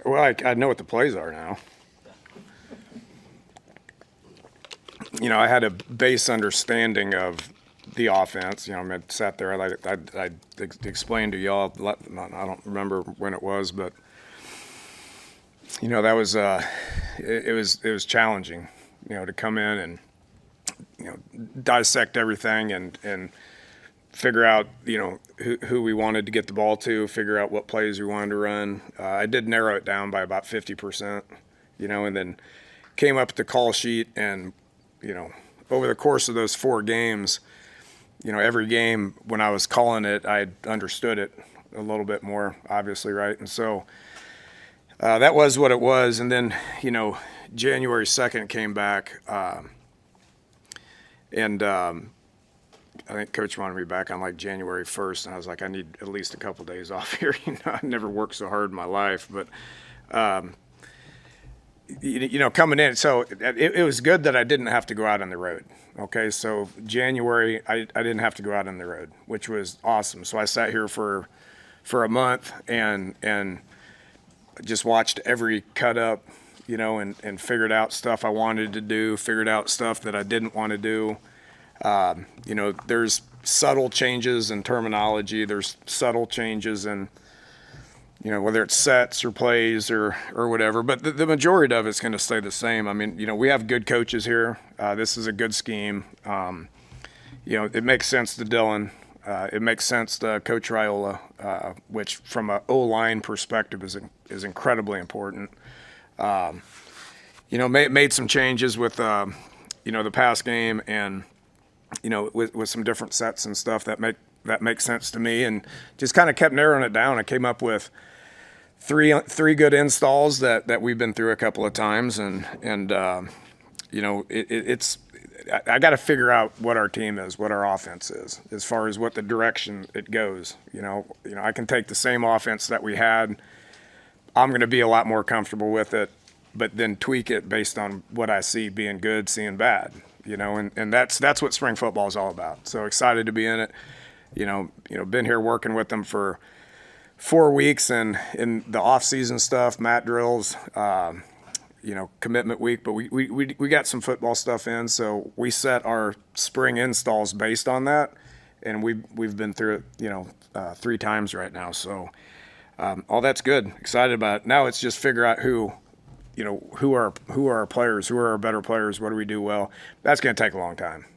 Well, I know what the plays are now. I had a base understanding of the offense. I sat there. I explained to y'all. I don't remember when it was, but that was it was challenging. To come in and dissect everything and figure out who we wanted to get the ball to, figure out what plays we wanted to run. I did narrow it down by about 50%. And then came up with the call sheet and over the course of those 4 games, every game when I was calling it, I understood it a little bit more, obviously, right? And so that was what it was. And then, January 2nd came back, and I think Coach wanted me back on like January 1st, and I was like, I need at least a couple days off here. I never worked so hard in my life, but coming in, so it was good that I didn't have to go out on the road. Okay, so January, I didn't have to go out on the road, which was awesome. So I sat here for a month and just watched every cut up, and figured out stuff I wanted to do, figured out stuff that I didn't want to do. There's subtle changes in terminology. There's subtle changes in whether it's sets or plays or whatever, but the majority of it's going to stay the same. I mean, we have good coaches here. This is a good scheme. It makes sense to Dylan. It makes sense to Coach Raiola, which from an O-line perspective is incredibly important. Made some changes with, the pass game and, with some different sets and stuff that make sense to me, and just kind of kept narrowing it down. I came up with three good installs that we've been through a couple of times, and it's I got to figure out what our team is, what our offense is, as far as what the direction it goes. I can take the same offense that we had. I'm going to be a lot more comfortable with it, but then tweak it based on what I see being good, seeing bad. And that's what spring football is all about. So excited to be in it. Been here working with them for 4 weeks, and in the off-season stuff, mat drills, commitment week, but we got some football stuff in, so we set our spring installs based on that, and we've been through it 3 times right now, so all that's good. Excited about it. Now it's just figure out who are our players, who are our better players, what do we do well. That's going to take a long time.